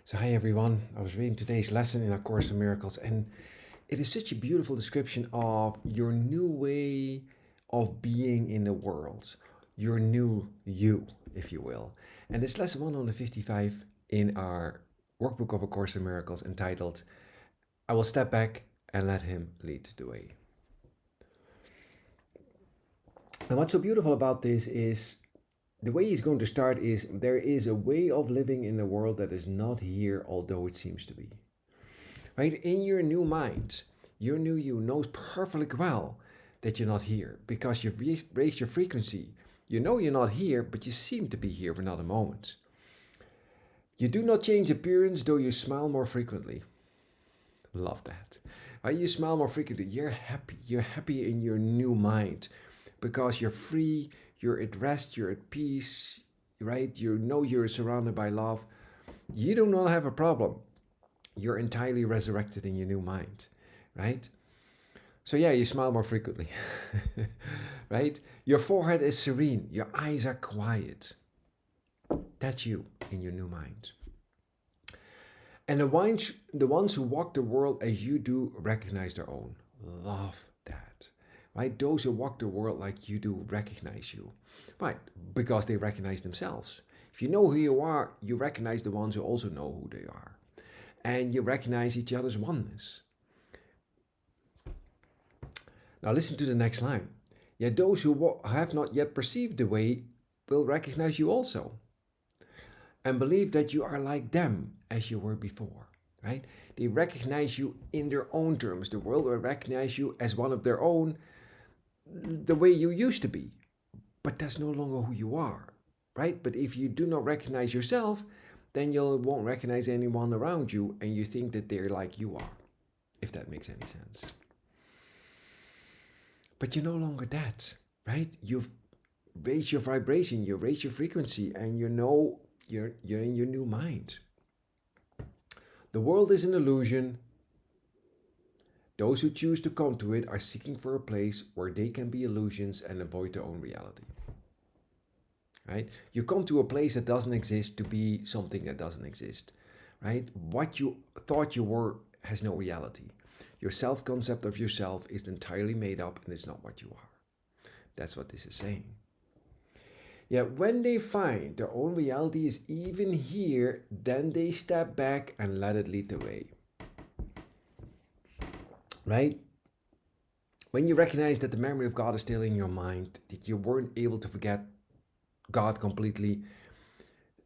So, hi everyone. I was reading today's lesson in A Course in Miracles, and it is such a beautiful description of your new way of being in the world, your new you, if you will. And it's lesson 155 in our workbook of A Course in Miracles entitled, I Will Step Back and Let Him Lead the Way. And what's so beautiful about this is the way he's going to start is there is a way of living in the world that is not here, although it seems to be. Right? In your new mind, your new you knows perfectly well that you're not here because you've raised your frequency. You know you're not here, but you seem to be here for another moment. You do not change appearance, though you smile more frequently. Love that. Right? You smile more frequently. You're happy. You're happy in your new mind because you're free, you're at rest, you're at peace, right? You know you're surrounded by love. You do not have a problem. You're entirely resurrected in your new mind, right? So yeah, you smile more frequently, right? Your forehead is serene. Your eyes are quiet. That's you in your new mind. And the ones who walk the world as you do recognize their own. Love that, right? Those who walk the world like you do recognize you, right? Because they recognize themselves. If you know who you are, you recognize the ones who also know who they are. And you recognize each other's oneness. Now listen to the next line. Yet those who have not yet perceived the way will recognize you also and believe that you are like them as you were before, right? They recognize you in their own terms. The world will recognize you as one of their own, the way you used to be. But that's no longer who you are, right? But if you do not recognize yourself, then you won't recognize anyone around you and you think that they're like you are, if that makes any sense. But you're no longer that, right? You've raised your vibration, you raise your frequency, and you know you're in your new mind. The world is an illusion. Those who choose to come to it are seeking for a place where they can be illusions and avoid their own reality. Right? You come to a place that doesn't exist to be something that doesn't exist. Right? What you thought you were has no reality. Your self concept of yourself is entirely made up and is not what you are. That's what this is saying. Yet when they find their own reality is even here, then they step back and let it lead the way. Right? When you recognize that the memory of God is still in your mind, that you weren't able to forget God completely,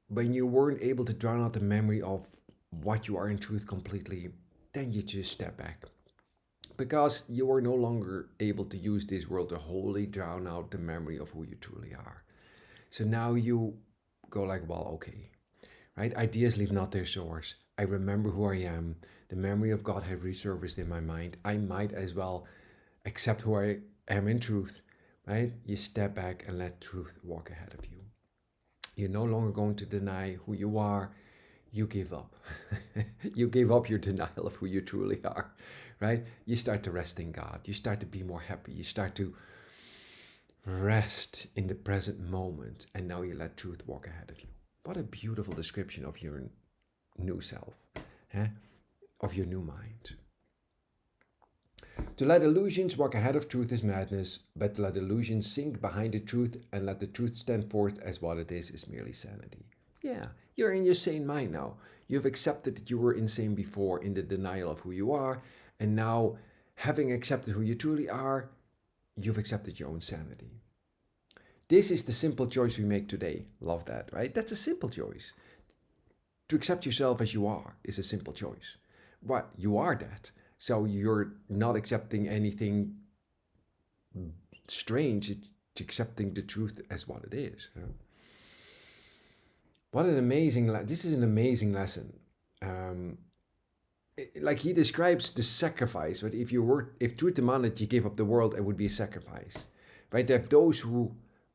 when you weren't able to drown out the memory of what you are in truth completely, then you just step back. Because you are no longer able to use this world to wholly drown out the memory of who you truly are. So now you go like, well, okay, right? Ideas leave not their source. I remember who I am. The memory of God has resurfaced in my mind. I might as well accept who I am in truth, right? You step back and let truth walk ahead of you. You're no longer going to deny who you are. You give up. You give up your denial of who you truly are, right? You start to rest in God. You start to be more happy. You start to rest in the present moment, and now you let truth walk ahead of you. What a beautiful description of your new self, of your new mind. To let illusions walk ahead of truth is madness, but to let illusions sink behind the truth and let the truth stand forth as what it is merely sanity. Yeah, you're in your sane mind now. You've accepted that you were insane before in the denial of who you are, and now, having accepted who you truly are, you've accepted your own sanity. This is the simple choice we make today. Love that, right? That's a simple choice. To accept yourself as you are is a simple choice. What? You are that. So you're not accepting anything strange. It's accepting the truth as what it is. What an amazing, this is an amazing lesson. Like he describes the sacrifice, right? If truth demanded you give up the world, it would be a sacrifice, right? There are those who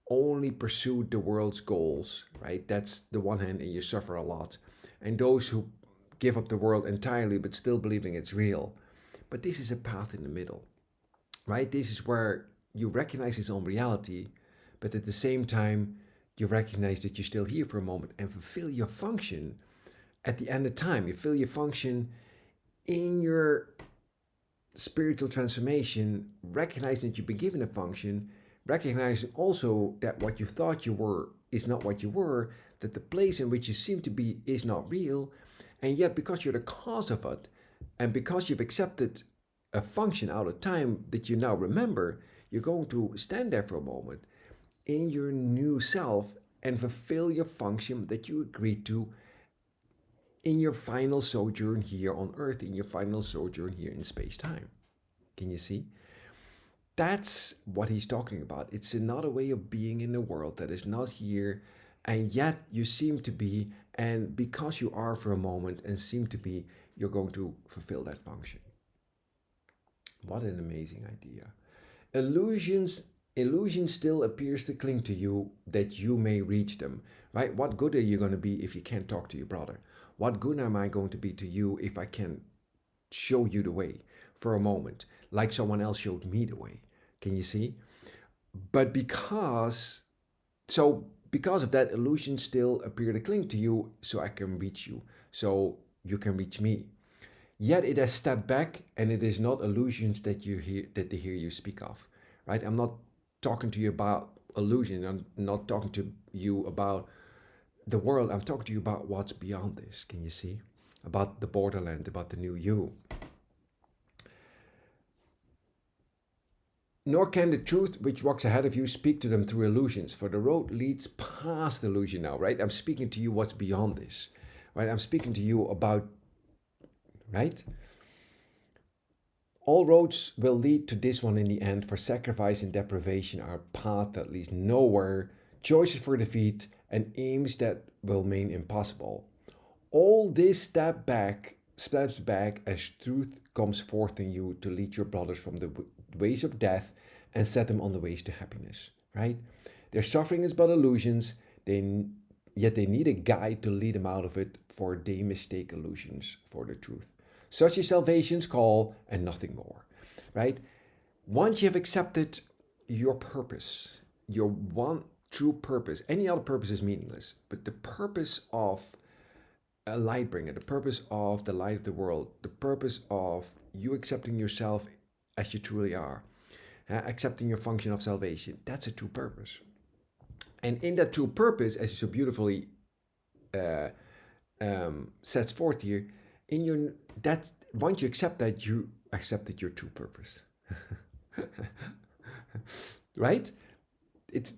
only pursue the world's goals, right? That's the one hand, and you suffer a lot. And those who give up the world entirely, but still believing it's real. But this is a path in the middle, right? This is where you recognize his own reality, but at the same time, you recognize that you're still here for a moment and fulfill your function at the end of time. You feel your function in your spiritual transformation, recognizing that you've been given a function, recognizing also that what you thought you were is not what you were, that the place in which you seem to be is not real, and yet because you're the cause of it, and because you've accepted a function out of time that you now remember, you're going to stand there for a moment in your new self and fulfill your function that you agreed to in your final sojourn here on earth, in your final sojourn here in space time. Can you see? That's what he's talking about. It's another way of being in the world that is not here, and yet you seem to be, and because you are for a moment and seem to be, you're going to fulfill that function. What an amazing idea. Illusion still appears to cling to you that you may reach them, right? What good are you going to be if you can't talk to your brother? What good am I going to be to you if I can show you the way for a moment, like someone else showed me the way? Can you see? But because of that, illusions still appear to cling to you, so I can reach you, so you can reach me. Yet it has stepped back, and it is not illusions that they hear you speak of, right? I'm not talking to you about illusion. I'm not talking to you about the world. I'm talking to you about what's beyond this. Can you see? About the borderland, about the new you. Nor can the truth which walks ahead of you speak to them through illusions, for the road leads past illusion now, right? I'm speaking to you what's beyond this, right? I'm speaking to you about, right? All roads will lead to this one in the end, for sacrifice and deprivation are a path that leads nowhere, choices for defeat, and aims that will remain impossible. All this steps back as truth comes forth in you to lead your brothers from the ways of death and set them on the ways to happiness, right? Their suffering is but illusions, yet they need a guide to lead them out of it, for they mistake illusions for the truth. Such is salvation's call and nothing more, right? Once you have accepted your purpose, your one true purpose, any other purpose is meaningless, but the purpose of a light bringer, the purpose of the light of the world, the purpose of you accepting yourself as you truly are, accepting your function of salvation, that's a true purpose. And in that true purpose, as you so beautifully uh, sets forth here, in your that once you accept that, you accepted your true purpose, right?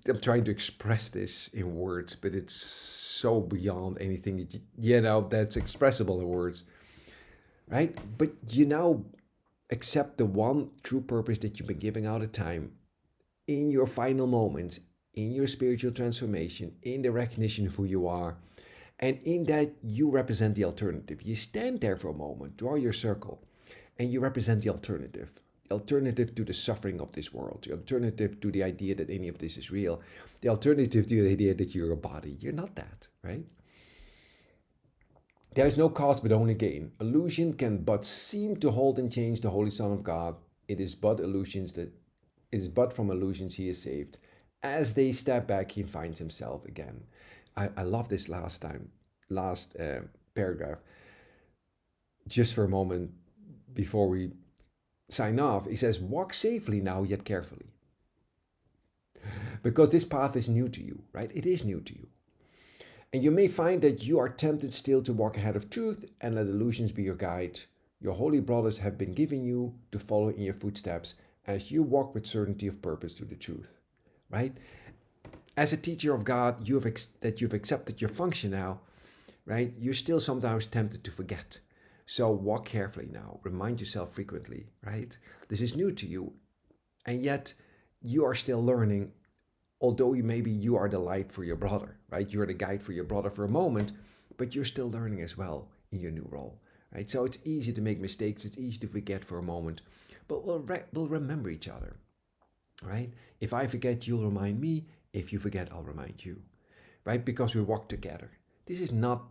I'm trying to express this in words, but it's so beyond anything that that's expressible in words, right? But you now accept the one true purpose that you've been giving out of time in your final moments, in your spiritual transformation, in the recognition of who you are, and in that you represent the alternative. You stand there for a moment, draw your circle, and you represent the alternative to the suffering of this world, the alternative to the idea that any of this is real, the alternative to the idea that you're a body. You're not that, right? There is no cost but only gain. Illusion can but seem to hold and change the Holy Son of God. It is but from illusions he is saved. As they step back, he finds himself again. I love this last paragraph. Just for a moment before we sign off, he says, walk safely now, yet carefully. Because this path is new to you, right? It is new to you. And you may find that you are tempted still to walk ahead of truth and let illusions be your guide. Your holy brothers have been given you to follow in your footsteps as you walk with certainty of purpose to the truth, right? As a teacher of God, you've accepted your function now, right? You're still sometimes tempted to forget. So walk carefully now. Remind yourself frequently, right? This is new to you, and yet you are still learning. Although you are the light for your brother, right? You're the guide for your brother for a moment, but you're still learning as well in your new role, right? So it's easy to make mistakes. It's easy to forget for a moment, but we'll remember each other, right? If I forget, you'll remind me. If you forget, I'll remind you, right? Because we walk together. This is not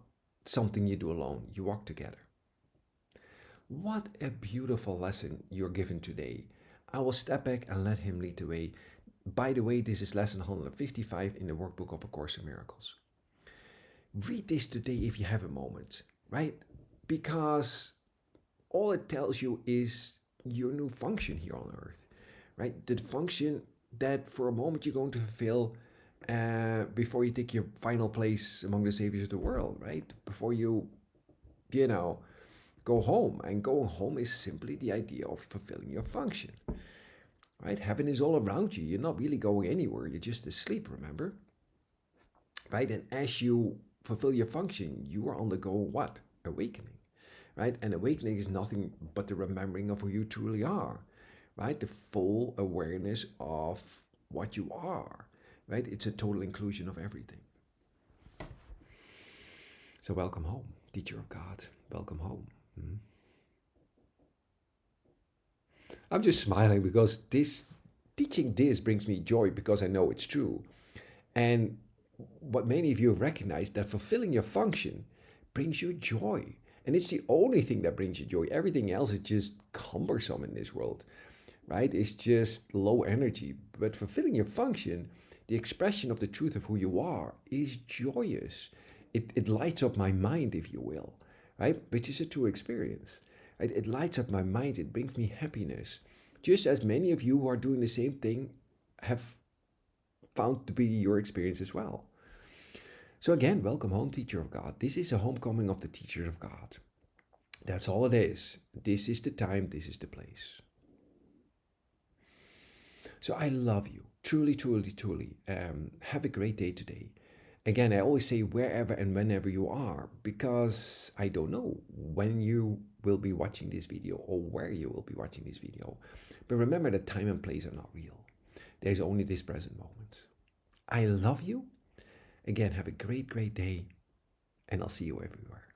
something you do alone. You walk together. What a beautiful lesson you're given today. I will step back and let him lead the way. By the way, this is lesson 155 in the workbook of A Course in Miracles. Read this today if you have a moment. right? Because all it tells you is your new function here on earth, right? The function that for a moment you're going to fulfill before you take your final place among the saviors of the world, right? Before you know, go home. And going home is simply the idea of fulfilling your function, right? Heaven is all around you. You're not really going anywhere. You're just asleep, remember? Right? And as you fulfill your function, you are on the go what? Awakening, right? And awakening is nothing but the remembering of who you truly are, right? The full awareness of what you are, right? It's a total inclusion of everything. So welcome home, teacher of God. Welcome home. Mhm. I'm just smiling because this teaching this brings me joy because I know it's true. And what many of you have recognized that fulfilling your function brings you joy. And it's the only thing that brings you joy. Everything else is just cumbersome in this world, right? It's just low energy. But fulfilling your function, the expression of the truth of who you are, is joyous. It lights up my mind, if you will, right? Which is a true experience. Right? It lights up my mind. It brings me happiness. Just as many of you who are doing the same thing have found to be your experience as well. So, again, welcome home, teacher of God. This is a homecoming of the teacher of God. That's all it is. This is the time, this is the place. So, I love you. Truly, truly, truly. Have a great day today. Again, I always say wherever and whenever you are, because I don't know when you will be watching this video or where you will be watching this video. But remember that time and place are not real. There's only this present moment. I love you. Again, have a great, great day, and I'll see you everywhere.